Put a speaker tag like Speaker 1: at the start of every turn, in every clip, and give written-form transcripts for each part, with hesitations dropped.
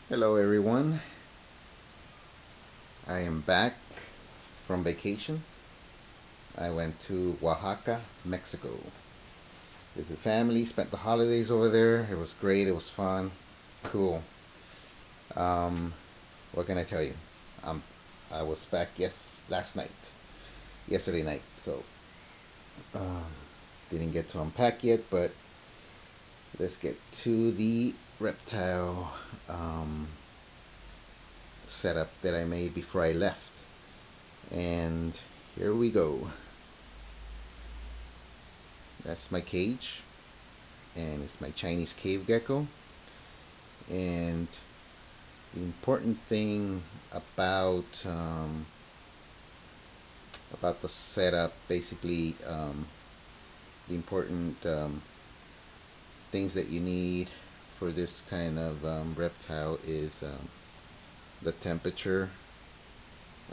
Speaker 1: Hello everyone, I am back from vacation. I went to Oaxaca, Mexico. Visited family, spent the holidays over there. It was great, it was fun, cool. Um, what can I tell you? Um, I was back yesterday night, so um, didn't get to unpack yet, but let's get to the reptile setup that I made before I left. And here we go. That's my cage, and it's my Chinese cave gecko. And the important thing about the setup, basically, the important things that you need for this kind of reptile is the temperature.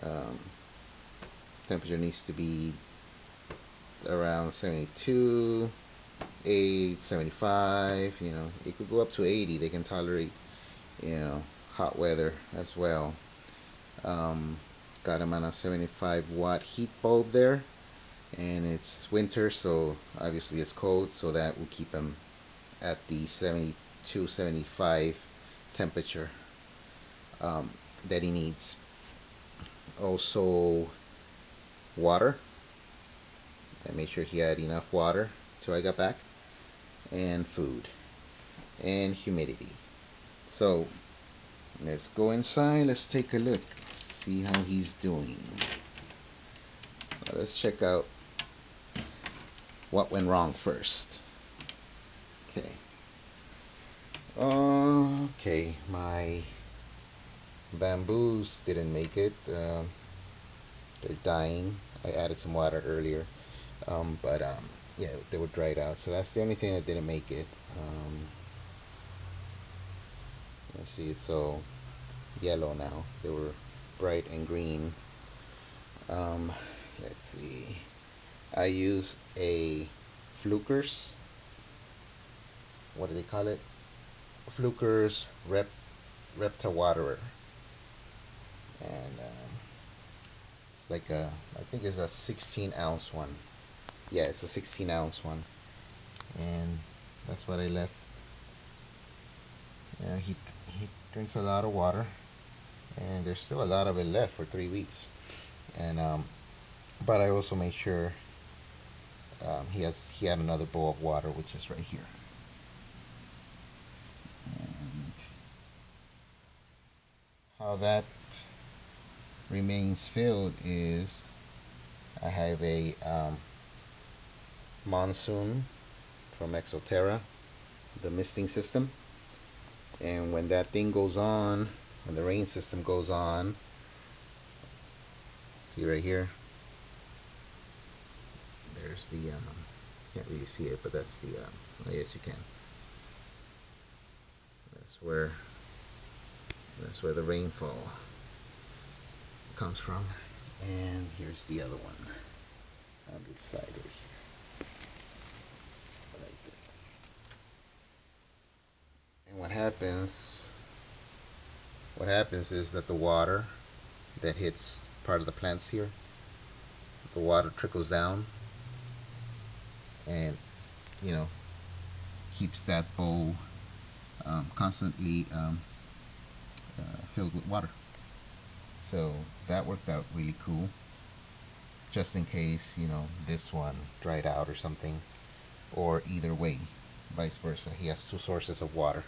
Speaker 1: Um, Temperature needs to be around 72, 8, 75. It could go up to 80. They can tolerate, hot weather as well. Um, Got them on a 75-watt heat bulb there, and it's winter, so obviously it's cold, so that will keep them at the 72, 75 temperature um, that he needs. Also, water. I made sure he had enough water till I got back, and food, and humidity. So let's go inside. Let's take a look, see how he's doing. Let's check out what went wrong first. Okay. Okay, my bamboos didn't make it. They're dying. I added some water earlier, but yeah, they were dried out. So that's the only thing that didn't make it. Let's see, it's all yellow now. They were bright and green. Um, let's see. I used a Flukers. What do they call it? Flukers Repta Waterer, and it's like I think it's a 16-ounce one. Yeah, it's a 16-ounce one, and that's what I left. Yeah, he drinks a lot of water, and there's still a lot of it left for 3 weeks. And but I also made sure he had another bowl of water, which is right here. And how that remains filled is I have a monsoon from Exoterra, the misting system, and when that thing goes on, when the rain system goes on, see right here, there's the can't really see it, but that's the I guess you can. That's where that's where the rainfall comes from. And here's the other one on this side right here, right there. And what happens is that the water that hits part of the plants here, the water trickles down, and you know keeps that bowl constantly filled with water. So that worked out really cool. Just in case this one dried out or something, or either way, vice versa. He has two sources of water.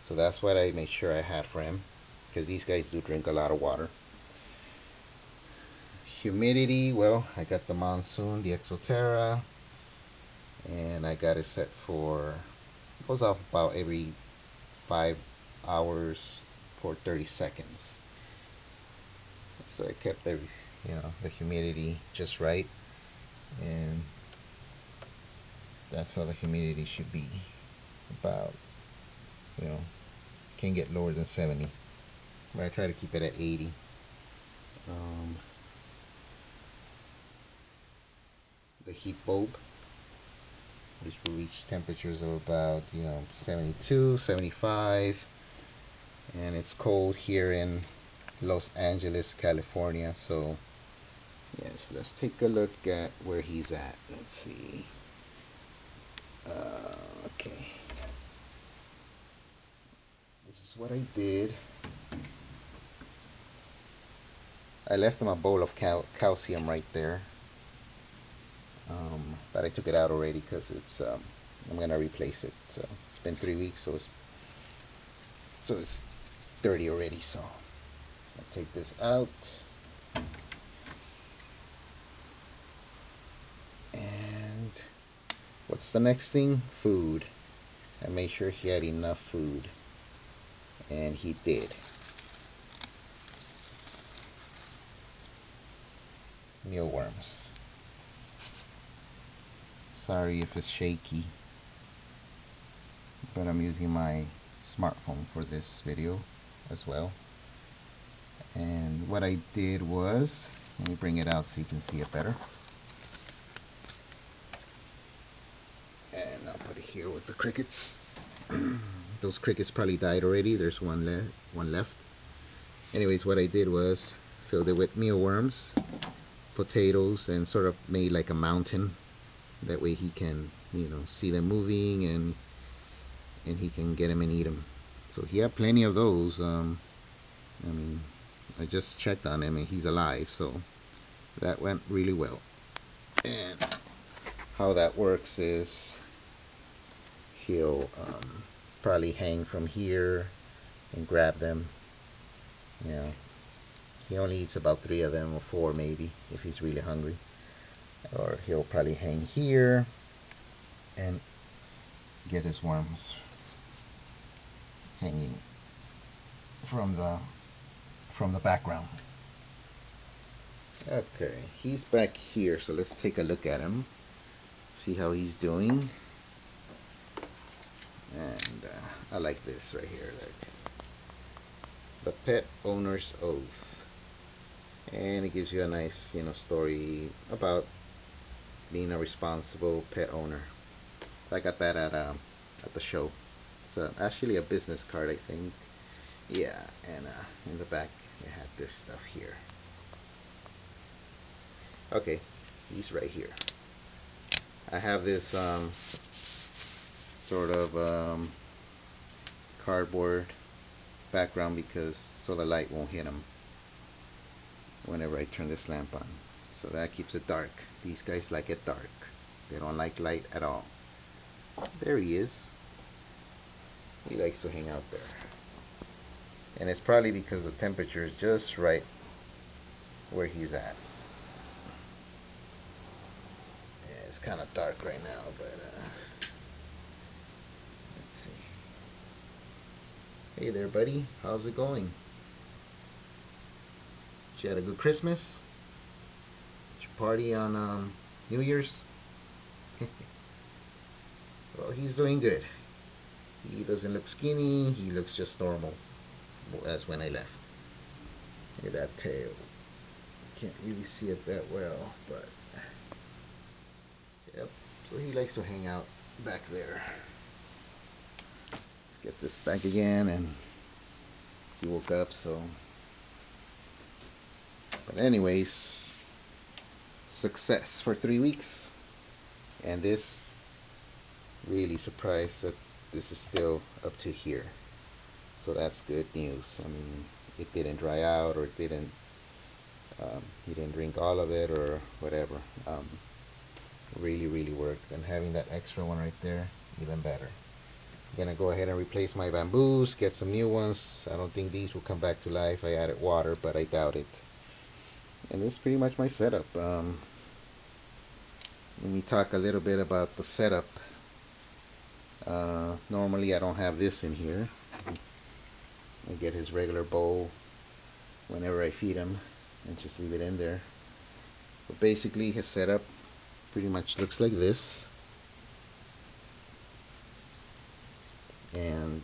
Speaker 1: So that's what I made sure I had for him, because these guys do drink a lot of water. Humidity, well, I got the monsoon, the Exoterra, and I got it set for, it goes off about every 5 hours for 30 seconds. So I kept the humidity just right, and that's how the humidity should be. About, you know, can't get lower than 70, but I try to keep it at 80. Um, the heat bulb, which will reach temperatures of about 72, 75, and it's cold here in Los Angeles, California. So yes, let's take a look at where he's at. Let's see. Okay, this is what I did. I left him a bowl of calcium right there, but I took it out already because it's I'm gonna replace it. So it's been 3 weeks, so it's dirty already. So I'll take this out. And what's the next thing? Food. I made sure he had enough food, and he did. Mealworms. Sorry if it's shaky, but I'm using my smartphone for this video as well. And what I did was, let me bring it out so you can see it better. And I'll put it here with the crickets. Those crickets probably died already. There's one left. Anyways, what I did was filled it with mealworms, potatoes, and sort of made like a mountain. That way he can, see them moving, and he can get them and eat them. So he had plenty of those. I mean, I just checked on him and he's alive, so that went really well. And how that works is he'll probably hang from here and grab them. He only eats about 3 of them, or 4 maybe, if he's really hungry. Or he'll probably hang here and get his worms hanging from the background. Okay, he's back here, so let's take a look at him, see how he's doing. And I like this right here, like the pet owner's oath, and it gives you a nice, story about being a responsible pet owner. So I got that at the show. It's actually a business card, I think. Yeah, and in the back it had this stuff here. Okay, he's right here. I have this sort of cardboard background because so the light won't hit him whenever I turn this lamp on. So that keeps it dark. These guys like it dark. They don't like light at all. There he is. He likes to hang out there. And it's probably because the temperature is just right where he's at. Yeah, it's kind of dark right now, but let's see. Hey there, buddy. How's it going? Did you had a good Christmas? Did you party on New Year's? Well, he's doing good. He doesn't look skinny. He looks just normal as when I left. Look at that tail. Can't really see it that well, but yep. So he likes to hang out back there. Let's get this back again, and he woke up, so. But anyways, success for 3 weeks, and this really surprised that this is still up to here. So that's good news. I mean, it didn't dry out, or it didn't. He didn't drink all of it, or whatever. Really worked. And having that extra one right there, even better. I'm gonna go ahead and replace my bamboos, get some new ones. I don't think these will come back to life. I added water, but I doubt it. And this is pretty much my setup. Let me talk a little bit about the setup. Normally I don't have this in here. I get his regular bowl whenever I feed him and just leave it in there. But basically his setup pretty much looks like this. And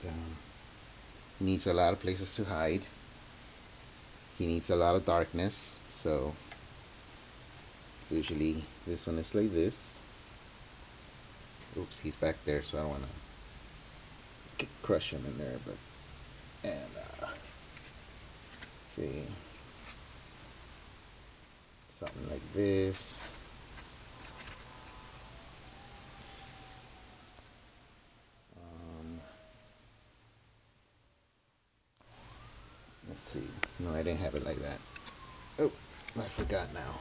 Speaker 1: he needs a lot of places to hide. He needs a lot of darkness, so it's usually this one is like this. Oops, he's back there, so I don't want to crush him in there. But and see, something like this. Let's see. No, I didn't have it like that. Oh, I forgot now.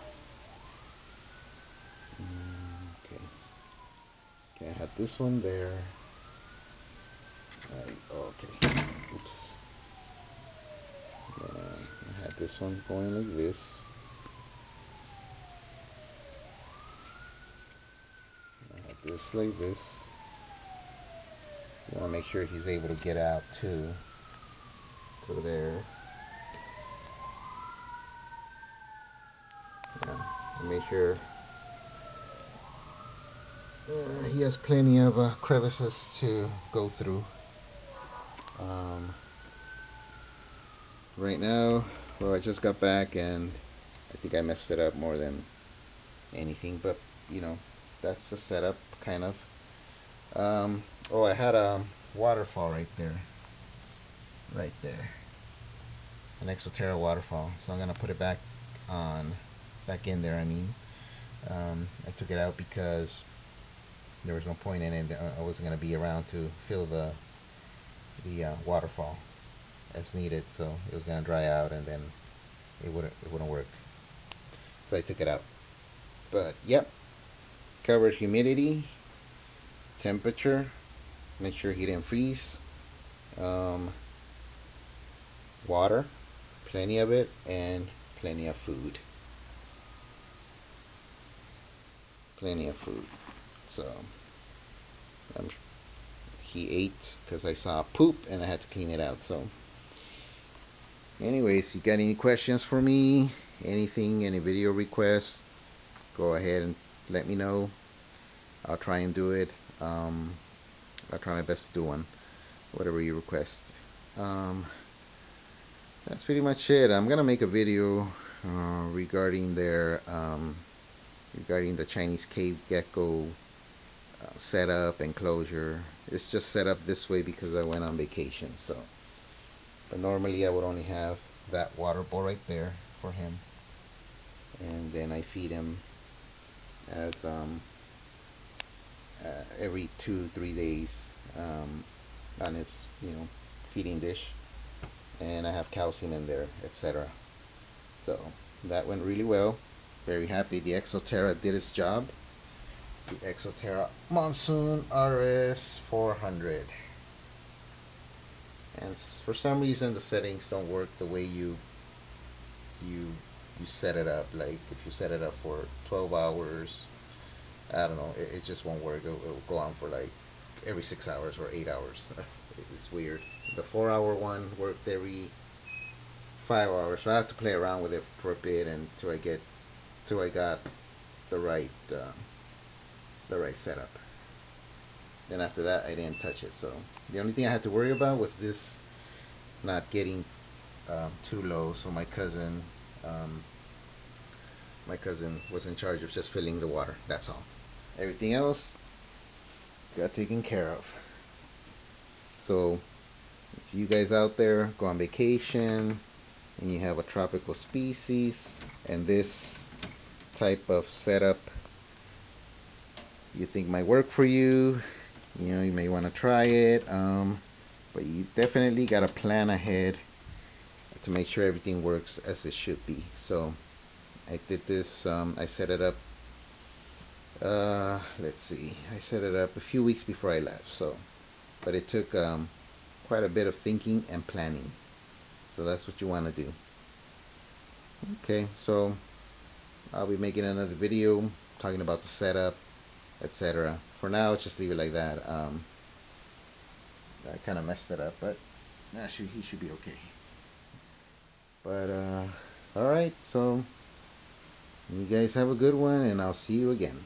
Speaker 1: Okay. Okay, I had this one there. Right. Okay. Oops. I had this one going like this. I had this like this. You want to make sure he's able to get out too. Through there. Yeah. Make sure he has plenty of crevices to go through. Right now, well, I just got back and I think I messed it up more than anything, but you know, that's the setup kind of. Oh, I had a waterfall right there. Right there. An Exoterra waterfall. So I'm gonna put it back in there. I mean, I took it out because there was no point in it. I wasn't gonna be around to fill the waterfall as needed, so it was gonna dry out and then it wouldn't work. So I took it out. But yep, covered humidity, temperature. Make sure he didn't freeze. Water, plenty of it, and plenty of food. Plenty of food. So he ate because I saw poop and I had to clean it out. So anyways, you got any questions for me, anything, any video requests, go ahead and let me know. I'll try and do it. I'll try my best to do one, whatever you request. That's pretty much it. I'm gonna make a video regarding the Chinese cave gecko setup and closure. It's just set up this way because I went on vacation. So, but normally I would only have that water bowl right there for him, and then I feed him as every 2-3 days on his feeding dish, and I have calcium in there, etc. So that went really well. Very happy. The Exoterra did its job. The Exoterra Monsoon RS 400. And for some reason the settings don't work the way you set it up. Like if you set it up for 12 hours, I don't know, it just won't work. It'll go on for like every 6 hours or 8 hours. It's weird. The 4-hour one worked every 5 hours, so I have to play around with it for a bit until I got the right setup. Then after that, I didn't touch it. So the only thing I had to worry about was this not getting too low. So my cousin was in charge of just filling the water. That's all. Everything else got taken care of. So if you guys out there go on vacation and you have a tropical species and this type of setup you think might work for you, you may want to try it, but you definitely got to plan ahead to make sure everything works as it should be. So I did this, I set it up, let's see, I set it up a few weeks before I left. So, but it took quite a bit of thinking and planning. So that's what you want to do. Okay, so I'll be making another video talking about the setup, etc. For now, just leave it like that. I kind of messed it up, but he should be okay. But alright, so you guys have a good one, and I'll see you again.